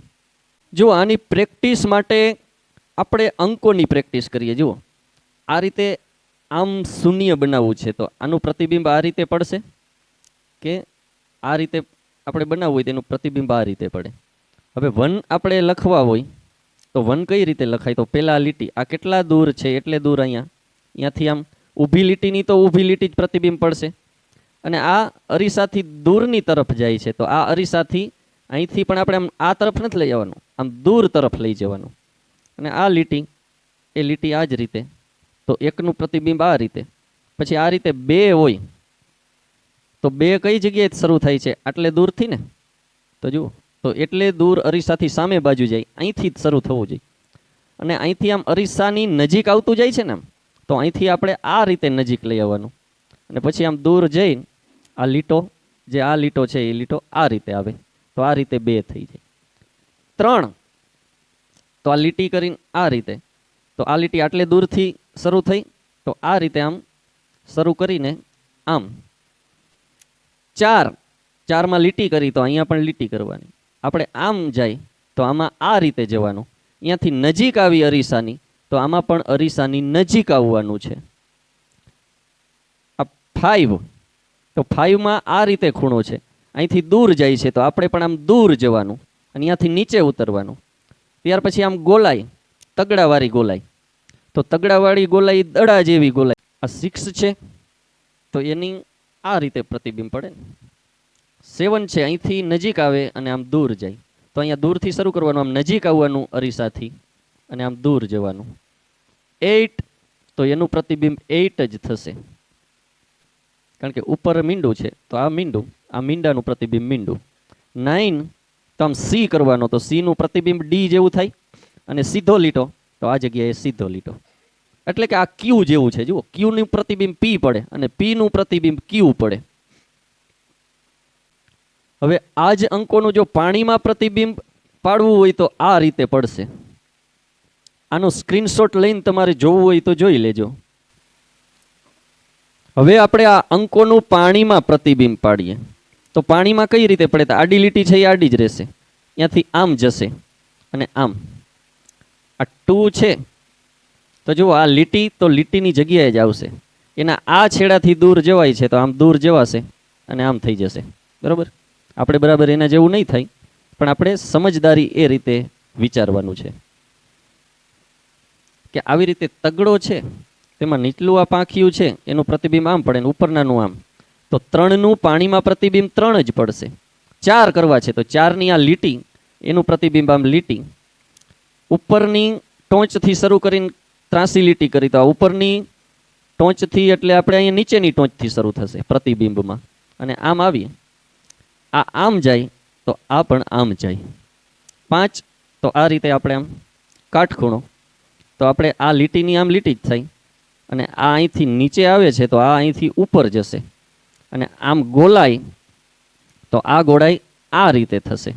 જો આની પ્રેક્ટિસ માટે આપણે અંકોની પ્રેક્ટિસ કરીએ. જુઓ, આ રીતે આમ શૂન્ય બનાવવું છે તો આનું પ્રતિબિંબ આ રીતે પડશે કે આ રીતે આપણે બનાવવું હોય તેનું પ્રતિબિંબ આ રીતે પડે. હવે 1 આપણે લખવા હોય તો 1 કઈ રીતે લખાય? તો પહેલા લીટી આ કેટલા દૂર છે એટલે દૂર, અહીંયાથી આમ ઊભી લીટીની તો ઊભી લીટી જ પ્રતિબિંબ પડશે, અને આ અરીસાથી દૂરની તરફ જાય છે તો આ અરીસાથી અહીંથી પણ આપણે આમ આ તરફ નથી લઈ જવાનું, આમ દૂર તરફ લઈ જવાનું, અને આ લીટી એ લીટી આ જ રીતે, તો એકનું પ્રતિબિંબ આ રીતે. પછી આ રીતે 2 હોય તો 2 કઈ જગ્યાએ શરૂ થાય છે? આટલે દૂરથી ને, તો જુઓ, તો એટલે દૂર અરીસાથી સામે બાજુ જાય, અહીંથી જ શરૂ થવું જોઈએ, અને અહીંથી આમ અરીસાની નજીક આવતું જાય છે ને, તો અહીંથી આપણે આ રીતે નજીક લઈ આવવાનું, અને પછી આમ દૂર જઈને આ લીટો જે આ લીટો છે એ લીટો આ રીતે આવે, તો આ રીતે 2 થઈ જાય. 3 તો આ લીટી કરીને આ રીતે, તો આ લીટી આટલે દૂરથી શરૂ થઈ તો આ રીતે આમ શરૂ કરીને આમ. 4માં લીટી કરી તો અહીંયા પણ લીટી કરવાની. આપણે આમ જાય તો આમાં આ રીતે જવાનું, અહીંયાથી નજીક આવી અરીસાની તો આમાં પણ અરીસાની નજીક આવવાનું છે. આ 5, તો 5માં આ રીતે ખૂણો છે, અહીંથી દૂર જાય છે તો આપણે પણ આમ દૂર જવાનું અને અહીંયાથી નીચે ઉતરવાનું. ત્યાર પછી આમ ગોલાઈ, તગડાવાળી ગોલાઈ, તો તગડાવાળી ગોલાઈ દડા જેવી ગોલાઈ. આ 6 છે તો એની આ રીતે પ્રતિબિંબ પડે ને, 7 છે અહીંથી નજીક આવે અને આમ દૂર જાય, તો અહીંયા દૂરથી શરૂ કરવાનું, આમ નજીક આવવાનું અરીસાથી અને આમ દૂર જવાનું. 8 તો એનું પ્રતિબિંબ 8 જ થશે, કારણ કે ઉપર મીંડું છે તો આ મીંડું, આ મીંડાનું પ્રતિબિંબ મીંડું. 9 તો આમ સી કરવાનો, તો સી નું પ્રતિબિંબ ડી જેવું થાય, અને સીધો લીટો તો આ જગ્યાએ સીધો લીટો. એટલે કે આ ક્યુ જેવું છે. જુઓ, ક્યુ નું પ્રતિબિંબ પી પડે અને પી નું પ્રતિબિંબ ક્યુ પડે. હવે આ જ અંકોનું જો પાણીમાં પ્રતિબિંબ પાડવું હોય તો આ રીતે પડશે. આનો સ્ક્રીનશોટ લઈને તમારે જોવું હોય તો જોઈ લેજો. હવે આપણે આ અંકોનું પાણીમાં પ્રતિબિંબ પાડીએ તો પાણીમાં કઈ રીતે પડે? તો આડી લીટી છે એ આડી જ રહેશે, ત્યાંથી આમ જશે અને આમ. આ 2 છે તો જુઓ, આ લીટી તો લીટીની જગ્યાએ જ આવશે, એના આ છેડાથી દૂર જવાય છે તો આમ દૂર જવાશે અને આમ થઈ જશે. બરાબર? આપણે બરાબર એના જેવું નહીં થાય, પણ આપણે સમજદારી એ રીતે વિચારવાનું છે કે આવી રીતે તગડો છે તેમાં નીચલું આ પાંખિયું છે એનું પ્રતિબિંબ આમ પડે ને ઉપરનાનું આમ, તો 3નું પાણીમાં પ્રતિબિંબ 3 જ પડશે. 4 કરવા છે તો 4ની આ લીટી એનું પ્રતિબિંબ આમ લીટી, ઉપરની ટોંચથી શરૂ કરીને ત્રાસી લીટી કરી તો આ ઉપરની ટોંચથી એટલે આપણે અહીંયા નીચેની ટોંચથી શરૂ થશે પ્રતિબિંબમાં, અને આમ આવીએ, આ આમ જાય તો આ પણ આમ જાય. 5 તો આ રીતે આપણે આમ કાટખૂણો, તો આપણે આ લીટીની આમ લીટી જ થાય, અને આ અહીંથી નીચે આવે છે તો આ અહીંથી ઉપર જશે, અને આમ ગોલાય તો આ ગોળાઈ આ રીતે થશે.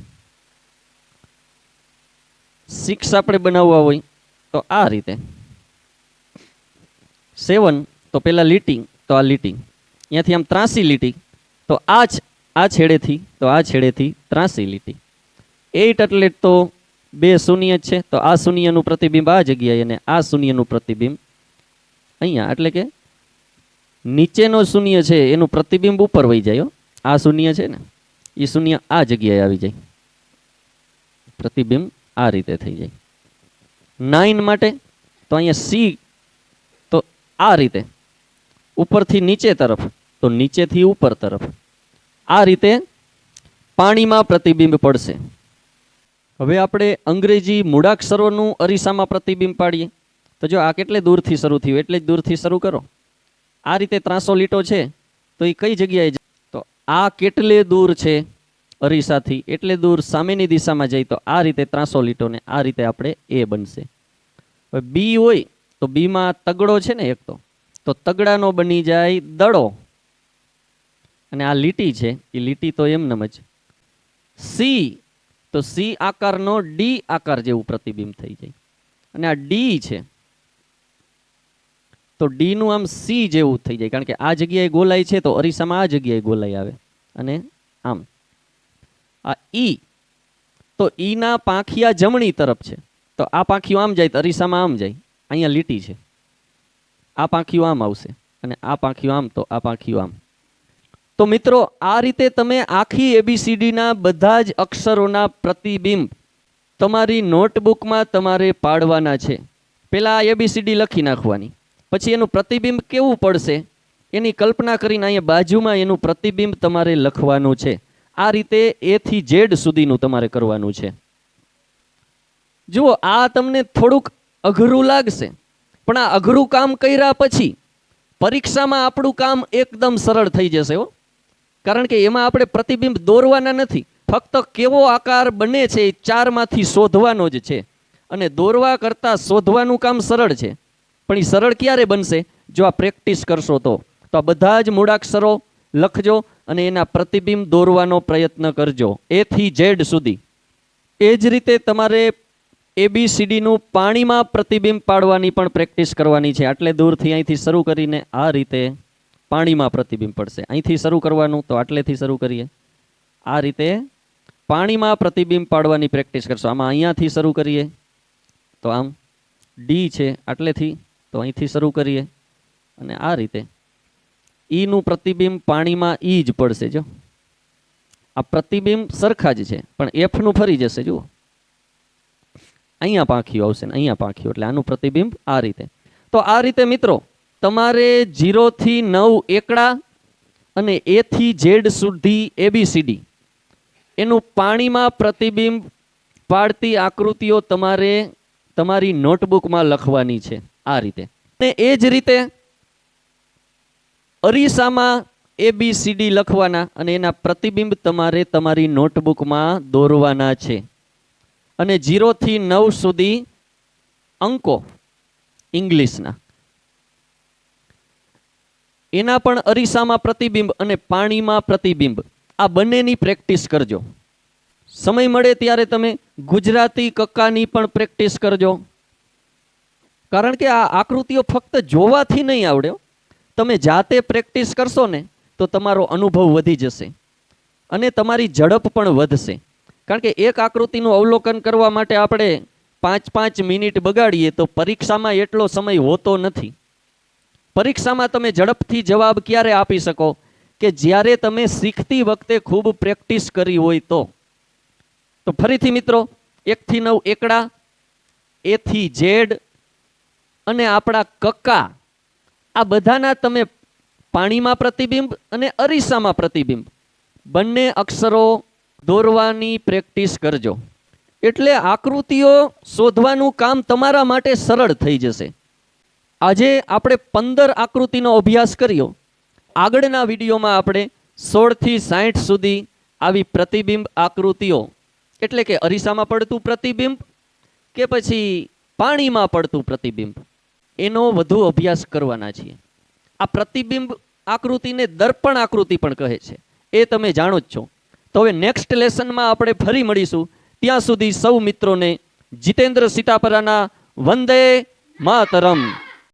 6 આપણે બનાવવા હોય તો આ રીતે. 7 તો પેલા લીટી, તો આ લીટી અહીંયાથી આમ ત્રાસી લીટી, તો આ છેડેથી તો આ છેડેથી ત્રાસી લીટી. 8 એટલે તો 2 શૂન્ય છે, તો આ શૂન્યનું પ્રતિબિંબ આ જગ્યાએ અને આ શૂન્યનું પ્રતિબિંબ અહીંયા, એટલે કે નીચેનો શૂન્ય છે એનું પ્રતિબિંબ ઉપર વહી જાય. આ શૂન્ય છે ને એ શૂન્ય આ જગ્યાએ આવી જાય, પ્રતિબિંબ આ રીતે થઈ જાય. 9 માટે તો અહીંયા સી તો આ રીતે ઉપરથી નીચે તરફ, તો નીચેથી ઉપર તરફ, આ રીતે પાણીમાં પ્રતિબિંબ પડશે. હવે આપણે અંગ્રેજી મૂળાક્ષરોનું અરીસામાં પ્રતિબિંબ પાડીએ તો જો આ કેટલે દૂરથી શરૂ થયું એટલે જ દૂરથી શરૂ કરો. આ રીતે ત્રાસો લીટો છે તો એ કઈ જગ્યાએ જાય? તો આ કેટલે દૂર છે અરીસાથી, એટલે દૂર સામેની દિશામાં જાય, તો આ રીતે ત્રાસો લીટો ને આ રીતે આપણે એ બનશે. હવે બી હોય તો બીમાં તગડો છે ને એક, તો તગડાનો બની જાય દડો, અને આ લીટી છે એ લીટી તો એમનેમ જ. સી તો સી આકારનો ડી આકાર જેવું પ્રતિબિંબ થઈ જાય, અને આ ડી છે તો ડી નું આમ સી જેવું થઈ જાય, કારણ કે આ જગ્યાએ ગોલાઈ છે તો અરીસામાં આ જગ્યાએ ગોલાઈ આવે, અને આમ. આ ઈ તો ઈ ના પાંખિયા જમણી તરફ છે, તો આ પાંખિયું આમ જાય તો અરીસામાં આમ જાય, અહીંયા લીટી છે, આ પાંખિયું આમ આવશે, અને આ પાંખિયું આમ, તો આ પાંખિયું આમ. તો મિત્રો આ રીતે તમે આખી એબીસીડીના બધા જ અક્ષરોના પ્રતિબિંબ તમારી નોટબુકમાં તમારે પાડવાના છે. પહેલાં આ એબીસીડી લખી નાખવાની, પછી એનું પ્રતિબિંબ કેવું પડશે એની કલ્પના કરીને અહીંયા બાજુમાં એનું પ્રતિબિંબ તમારે લખવાનું છે. આ રીતે એ થી ઝેડ સુધીનું તમારે કરવાનું છે. જુઓ, આ તમને થોડુંક અઘરું લાગશે, પણ આ અઘરું કામ કર્યા પછી પરીક્ષામાં આપણું કામ એકદમ સરળ થઈ જશે હો. કારણ કે એમાં આપણે પ્રતિબિંબ દોરવાના નથી, ફક્ત કેવો આકાર બને છે એ 4માંથી શોધવાનો જ છે. અને દોરવા કરતાં શોધવાનું કામ સરળ છે, પણ એ સરળ ક્યારે બનશે? જો આ પ્રેક્ટિસ કરશો તો. તો આ બધા જ મૂળાક્ષરો લખજો અને એના પ્રતિબિંબ દોરવાનો પ્રયત્ન કરજો એ થી ઝેડ સુધી. એ જ રીતે તમારે એબીસીડીનું પાણીમાં પ્રતિબિંબ પાડવાની પણ પ્રેક્ટિસ કરવાની છે. આટલે દૂરથી અહીંથી શરૂ કરીને આ રીતે પાણીમાં પ્રતિબિંબ પડશે. અહીંથી શરૂ કરવાનું તો આટલેથી શરૂ કરીએ, આ રીતે પાણીમાં પ્રતિબિંબ પાડવાની પ્રેક્ટિસ કરશો. આમાં અહીંયાથી શરૂ કરીએ તો આમ ડી છે આટલેથી, તો અહીંથી શરૂ કરીએ અને આ રીતે ઈનું પ્રતિબિંબ પાણીમાં ઈ જ પડશે. જો આ પ્રતિબિંબ સરખા જ છે, પણ એફનું ફરી જશે. જુઓ, અહીંયા પાંખીઓ આવશે ને અહીંયા પાંખીઓ, એટલે આનું પ્રતિબિંબ આ રીતે. તો આ રીતે મિત્રો તમારે 0 થી 9 એકડા અને એ થી ઝેડ સુધી ABCD એનું પાણીમાં પ્રતિબિંબ પાડતી આકૃતિઓ તમારે તમારી નોટબુકમાં લખવાની છે આ રીતે. ને એ જ રીતે અરીસામાં ABCD લખવાના અને એના પ્રતિબિંબ તમારે તમારી નોટબુકમાં દોરવાના છે. અને 0 થી 9 સુધી અંકો ઇંગ્લિશના એના પણ અરીસામાં પ્રતિબિંબ અને પાણીમાં પ્રતિબિંબ આ બંનેની પ્રેક્ટિસ કરજો. સમય મળે ત્યારે તમે ગુજરાતી કક્કાની પણ પ્રેક્ટિસ કરજો. કારણ કે આ આકૃતિઓ ફક્ત જોવાથી નહીં આવડે, તમે જાતે પ્રેક્ટિસ કરશો ને તો તમારો અનુભવ વધી જશે અને તમારી ઝડપ પણ વધશે. કારણ કે એક આકૃતિનું અવલોકન કરવા માટે આપણે 5-5 મિનિટ બગાડીએ તો પરીક્ષામાં એટલો સમય હોતો નથી. પરીક્ષામાં તમે ઝડપથી જવાબ ક્યારે આપી શકો કે જ્યારે તમે શીખતી વખતે ખૂબ પ્રેક્ટિસ કરી હોય તો. તો ફરીથી મિત્રો 1 થી 9 એકડા, A થી Z અને આપણા કક્કા આ બધાના તમે પાણીમાં પ્રતિબિંબ અને અરીસામાં પ્રતિબિંબ બંને અક્ષરો દોરવાની પ્રેક્ટિસ કરજો. એટલે આકૃતિઓ શોધવાનું કામ તમારા માટે સરળ થઈ જશે. આજે આપણે 15 આકૃતિનો અભ્યાસ કર્યો. આગળના વિડીયોમાં આપણે 16 થી 60 સુધી આવી પ્રતિબિંબ આકૃતિઓ એટલે કે અરીસામાં પડતું પ્રતિબિંબ કે પછી પાણીમાં પડતું પ્રતિબિંબ એનો વધુ અભ્યાસ કરવાના છીએ. આ પ્રતિબિંબ આકૃતિને દર્પણ આકૃતિ પણ કહે છે, એ તમે જાણો જ છો. તો હવે નેક્સ્ટ લેસનમાં આપણે ફરી મળીશું. ત્યાં સુધી સૌ મિત્રોને જીતેન્દ્ર સીતાપરાના વંદે માતરમ.